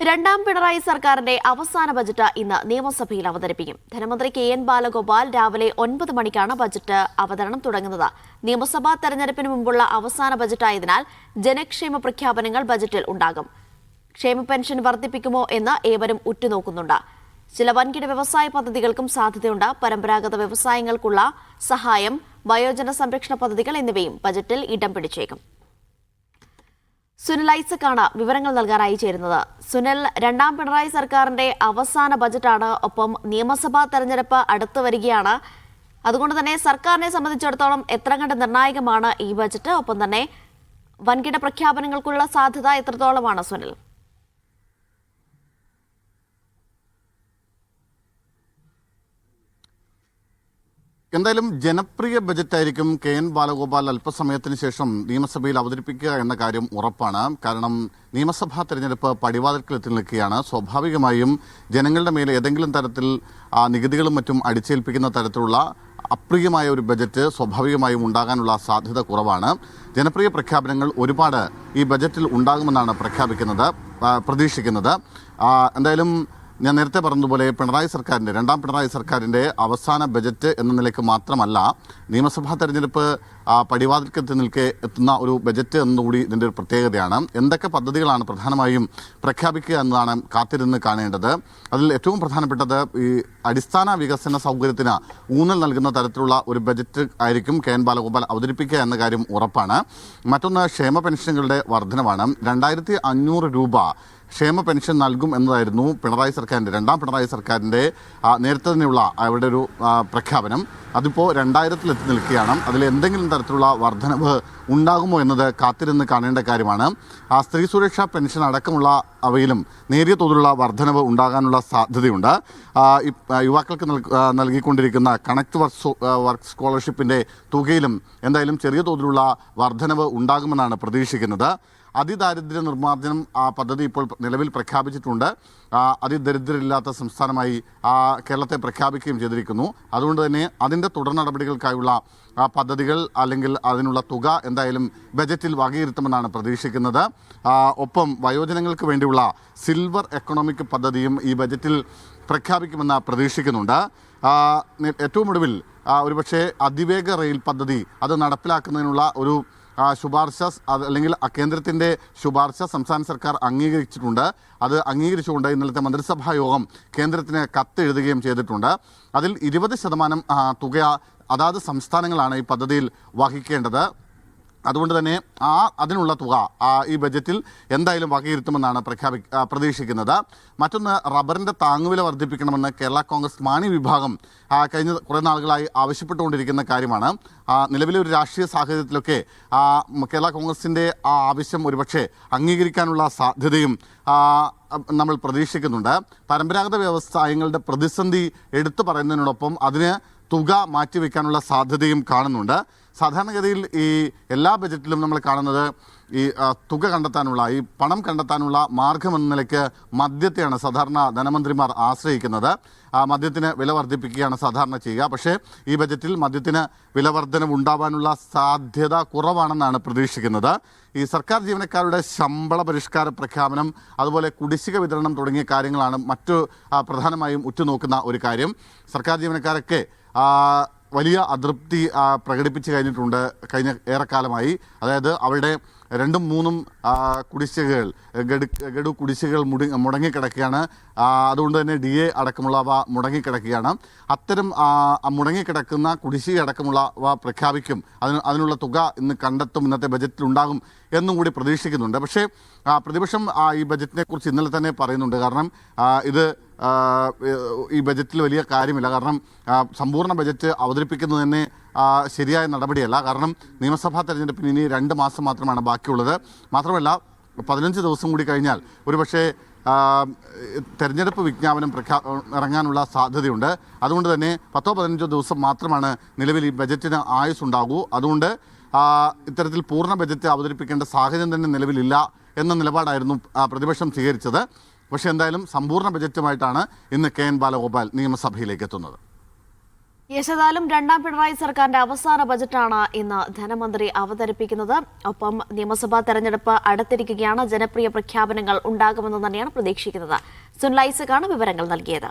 രണ്ടാം പിണറായി സർക്കാരിന്റെ അവസാന ബജറ്റ് ഇന്ന് നിയമസഭയിൽ അവതരിപ്പിക്കും. ധനമന്ത്രി കെ.എൻ. ബാലഗോപാൽ രാവിലെ 9 മണിക്കാണ് ബജറ്റ് അവതരണം തുടങ്ങുന്നത്. നിയമസഭാ തെരഞ്ഞെടുപ്പിന് മുമ്പുള്ള അവസാന ബജറ്റായതിനാൽ ജനക്ഷേമ പ്രഖ്യാപനങ്ങൾ ബജറ്റിൽ ഉണ്ടാകും. ക്ഷേമ പെൻഷൻ വർദ്ധിപ്പിക്കുമോ എന്ന് ഏവരും ഉറ്റുനോക്കുന്നുണ്ട്. ചില വൻകിട വ്യവസായ പദ്ധതികൾക്കും സാധ്യതയുണ്ട്. പരമ്പരാഗത വ്യവസായങ്ങൾക്കുള്ള സഹായം, വയോജന സംരക്ഷണ പദ്ധതികൾ എന്നിവയും ബജറ്റിൽ ഇടം പിടിച്ചേക്കും. സുനിൽ ഐസക്കാണ് വിവരങ്ങൾ നൽകാനായി ചേരുന്നത്. സുനിൽ, രണ്ടാം പിണറായി സർക്കാരിന്റെ അവസാന ബജറ്റാണ്. ഒപ്പം നിയമസഭാ തെരഞ്ഞെടുപ്പ് അടുത്തു വരികയാണ്. അതുകൊണ്ട് തന്നെ സർക്കാരിനെ സംബന്ധിച്ചിടത്തോളം എത്ര കണ്ട് നിർണായകമാണ് ഈ ബജറ്റ്? ഒപ്പം തന്നെ വൻകിട പ്രഖ്യാപനങ്ങൾക്കുള്ള സാധ്യത എത്രത്തോളമാണ് സുനിൽ? എന്തായാലും ജനപ്രിയ ബജറ്റായിരിക്കും കെ.എൻ. ബാലഗോപാൽ അല്പസമയത്തിന് ശേഷം നിയമസഭയിൽ അവതരിപ്പിക്കുക എന്ന കാര്യം ഉറപ്പാണ്. കാരണം നിയമസഭാ തെരഞ്ഞെടുപ്പ് പടിവാതിൽക്കൽ എത്തി നിൽക്കുകയാണ്. സ്വാഭാവികമായും ജനങ്ങളുടെ മേലെ ഏതെങ്കിലും തരത്തിൽ നികുതികളും മറ്റും അടിച്ചേൽപ്പിക്കുന്ന തരത്തിലുള്ള അപ്രിയമായ ഒരു ബജറ്റ് സ്വാഭാവികമായും ഉണ്ടാകാനുള്ള സാധ്യത കുറവാണ്. ജനപ്രിയ പ്രഖ്യാപനങ്ങൾ ഒരുപാട് ഈ ബജറ്റിൽ ഉണ്ടാകുമെന്നാണ് പ്രതീക്ഷിക്കുന്നത്. എന്തായാലും ഞാൻ നേരത്തെ പറഞ്ഞതുപോലെ രണ്ടാം പിണറായി സർക്കാരിൻ്റെ അവസാന ബജറ്റ് എന്ന നിലയ്ക്ക് മാത്രമല്ല, നിയമസഭാ തെരഞ്ഞെടുപ്പ് പടിവാതിൽക്കൽ എത്തുന്ന ഒരു ബജറ്റ് എന്നുകൂടി ഇതിൻ്റെ ഒരു പ്രത്യേകതയാണ്. എന്തൊക്കെ പദ്ധതികളാണ് പ്രധാനമായും പ്രഖ്യാപിക്കുക എന്നതാണ് കാത്തിരുന്ന് കാണേണ്ടത്. അതിൽ ഏറ്റവും പ്രധാനപ്പെട്ടത് ഈ അടിസ്ഥാന വികസന സൗകര്യത്തിന് ഊന്നൽ നൽകുന്ന തരത്തിലുള്ള ഒരു ബജറ്റ് ആയിരിക്കും കെ.എൻ. ബാലഗോപാൽ അവതരിപ്പിക്കുക എന്ന കാര്യം ഉറപ്പാണ്. മറ്റൊന്ന് ക്ഷേമ പെൻഷനുകളുടെ വർധനവാണ്. 2500 രൂപ ക്ഷേമ പെൻഷൻ നൽകും എന്നതായിരുന്നു രണ്ടാം പിണറായി സർക്കാരിൻ്റെ നേരത്തെ തന്നെയുള്ള അവരുടെ ഒരു പ്രഖ്യാപനം. അതിപ്പോൾ 2000 എത്തി നിൽക്കുകയാണ്. അതിൽ എന്തെങ്കിലും തരത്തിലുള്ള വർധനവ് ഉണ്ടാകുമോ എന്നത് കാത്തിരുന്ന് കാണേണ്ട കാര്യമാണ്. സ്ത്രീ സുരക്ഷാ പെൻഷൻ അടക്കമുള്ള അവയിലും നേരിയ തോതിലുള്ള വർധനവ് ഉണ്ടാകാനുള്ള സാധ്യതയുണ്ട്. യുവാക്കൾക്ക് നൽകിക്കൊണ്ടിരിക്കുന്ന കണക്ട് വർക്ക് സ്കോളർഷിപ്പിൻ്റെ തുകയിലും എന്തായാലും ചെറിയ തോതിലുള്ള വർധനവ് ഉണ്ടാകുമെന്നാണ് പ്രതീക്ഷിക്കുന്നത്. അതിദാരിദ്ര്യ നിർമ്മാർജ്ജനം പദ്ധതി ഇപ്പോൾ നിലവിൽ പ്രഖ്യാപിച്ചിട്ടുണ്ട്. അതിദരിദ്രരില്ലാത്ത സംസ്ഥാനമായി കേരളത്തെ പ്രഖ്യാപിക്കുകയും ചെയ്തിരിക്കുന്നു. അതുകൊണ്ട് തന്നെ അതിൻ്റെ തുടർ നടപടികൾക്കായുള്ള പദ്ധതികൾ അല്ലെങ്കിൽ അതിനുള്ള തുക എന്തായാലും ബജറ്റിൽ വകയിരുത്തുമെന്നാണ് പ്രതീക്ഷിക്കുന്നത്. ഒപ്പം വയോജനങ്ങൾക്ക് വേണ്ടിയുള്ള സിൽവർ എക്കണോമിക് പദ്ധതിയും ഈ ബജറ്റിൽ പ്രഖ്യാപിക്കുമെന്ന് പ്രതീക്ഷിക്കുന്നുണ്ട്. ഏറ്റവും ഒടുവിൽ ഒരുപക്ഷെ അതിവേഗ റെയിൽ പദ്ധതി അത് നടപ്പിലാക്കുന്നതിനുള്ള ഒരു ശുപാർശ അല്ലെങ്കിൽ കേന്ദ്രത്തിൻ്റെ ശുപാർശ സംസ്ഥാന സർക്കാർ അംഗീകരിച്ചിട്ടുണ്ട്. അത് അംഗീകരിച്ചുകൊണ്ട് ഇന്നലത്തെ മന്ത്രിസഭാ യോഗം കേന്ദ്രത്തിന് കത്ത് എഴുതുകയും ചെയ്തിട്ടുണ്ട്. അതിൽ 20% തുക അതാത് സംസ്ഥാനങ്ങളാണ് ഈ പദ്ധതിയിൽ വഹിക്കേണ്ടത്. അതുകൊണ്ട് തന്നെ അതിനുള്ള തുക ഈ ബജറ്റിൽ എന്തായാലും വകയിരുത്തുമെന്നാണ് പ്രതീക്ഷിക്കുന്നത്. മറ്റൊന്ന്, റബ്ബറിൻ്റെ താങ്ങുവില വർദ്ധിപ്പിക്കണമെന്ന് കേരള കോൺഗ്രസ് മാണി വിഭാഗം കഴിഞ്ഞ കുറേ നാളുകളായി ആവശ്യപ്പെട്ടുകൊണ്ടിരിക്കുന്ന കാര്യമാണ്. നിലവിലെ ഒരു രാഷ്ട്രീയ സാഹചര്യത്തിലൊക്കെ കേരള കോൺഗ്രസിൻ്റെ ആ ആവശ്യം ഒരുപക്ഷെ അംഗീകരിക്കാനുള്ള സാധ്യതയും നമ്മൾ പ്രതീക്ഷിക്കുന്നുണ്ട്. പരമ്പരാഗത വ്യവസായങ്ങളുടെ പ്രതിസന്ധി എടുത്തു പറയുന്നതിനോടൊപ്പം അതിന് തുക മാറ്റിവെക്കാനുള്ള സാധ്യതയും കാണുന്നുണ്ട്. സാധാരണഗതിയിൽ ഈ എല്ലാ ബജറ്റിലും നമ്മൾ കാണുന്നത് ഈ തുക കണ്ടെത്താനുള്ള ഈ പണം കണ്ടെത്താനുള്ള മാർഗമെന്ന നിലയ്ക്ക് മദ്യത്തെയാണ് സാധാരണ ധനമന്ത്രിമാർ ആശ്രയിക്കുന്നത്. മദ്യത്തിന് വില വർദ്ധിപ്പിക്കുകയാണ് സാധാരണ ചെയ്യുക. പക്ഷേ ഈ ബജറ്റിൽ മദ്യത്തിന് വില വർധനവ് ഉണ്ടാവാനുള്ള സാധ്യത കുറവാണെന്നാണ് പ്രതീക്ഷിക്കുന്നത്. ഈ സർക്കാർ ജീവനക്കാരുടെ ശമ്പള പരിഷ്കാര പ്രഖ്യാപനം, അതുപോലെ കുടിശ്ശിക വിതരണം തുടങ്ങിയ കാര്യങ്ങളാണ് മറ്റു പ്രധാനമായും ഉറ്റുനോക്കുന്ന ഒരു കാര്യം. സർക്കാർ ജീവനക്കാരൊക്കെ വലിയ അതൃപ്തി പ്രകടിപ്പിച്ചു കഴിഞ്ഞിട്ടുണ്ട് കഴിഞ്ഞ ഏറെക്കാലമായി. അതായത് അവരുടെ 2-3 കുടിശ്ശികകൾ ഗഡു കുടിശ്ശികകൾ മുടങ്ങിക്കിടക്കുകയാണ്. അതുകൊണ്ട് തന്നെ DA അടക്കമുള്ളവ മുടങ്ങിക്കിടക്കുകയാണ്. അത്തരം മുടങ്ങിക്കിടക്കുന്ന കുടിശ്ശിക അടക്കമുള്ളവ പ്രഖ്യാപിക്കും. അതിനുള്ള തുക ഇന്ന് കണ്ടെത്തും, ഇന്നത്തെ ബജറ്റിലുണ്ടാകും എന്നും കൂടി പ്രതീക്ഷിക്കുന്നുണ്ട്. പക്ഷേ പ്രതിപക്ഷം ഈ ബജറ്റിനെ കുറിച്ച് ഇന്നലെ തന്നെ പറയുന്നുണ്ട്. കാരണം ഇത് ഈ ബജറ്റിൽ വലിയ കാര്യമില്ല. കാരണം സമ്പൂർണ്ണ ബജറ്റ് അവതരിപ്പിക്കുന്നത് തന്നെ ശരിയായ നടപടിയല്ല. കാരണം നിയമസഭാ തെരഞ്ഞെടുപ്പിന് ഇനി 2 മാസം മാത്രമാണ് ബാക്കിയുള്ളത്. മാത്രമല്ല 15 ദിവസം കൂടി കഴിഞ്ഞാൽ ഒരുപക്ഷെ തെരഞ്ഞെടുപ്പ് വിജ്ഞാപനം ഇറങ്ങാനുള്ള സാധ്യതയുണ്ട്. അതുകൊണ്ട് തന്നെ 10-15 ദിവസം മാത്രമാണ് നിലവിൽ ഈ ബജറ്റിന് ആയുസ്സുണ്ടാകൂ. അതുകൊണ്ട് ഇത്തരത്തിൽ പൂർണ്ണ ബജറ്റ് അവതരിപ്പിക്കേണ്ട സാഹചര്യം തന്നെ നിലവിലില്ല എന്ന നിലപാടായിരുന്നു പ്രതിപക്ഷം സ്വീകരിച്ചത്. പക്ഷേ എന്തായാലും സമ്പൂർണ്ണ ബജറ്റുമായിട്ടാണ് ഇന്ന് കെ.എൻ. ബാലഗോപാൽ നിയമസഭയിലേക്ക് എത്തുന്നത്. ഏതായാലും രണ്ടാം പിണറായി സർക്കാരിന്റെ അവസാന ബജറ്റാണ് ഇന്ന് ധനമന്ത്രി അവതരിപ്പിക്കുന്നത്. ഒപ്പം നിയമസഭാ തെരഞ്ഞെടുപ്പ് അടുത്തിരിക്കുകയാണ്. ജനപ്രിയ പ്രഖ്യാപനങ്ങൾ ഉണ്ടാകുമെന്ന് തന്നെയാണ് പ്രതീക്ഷിക്കുന്നത്. സുനിൽ ഐസക്കാണ് വിവരങ്ങൾ നൽകിയത്.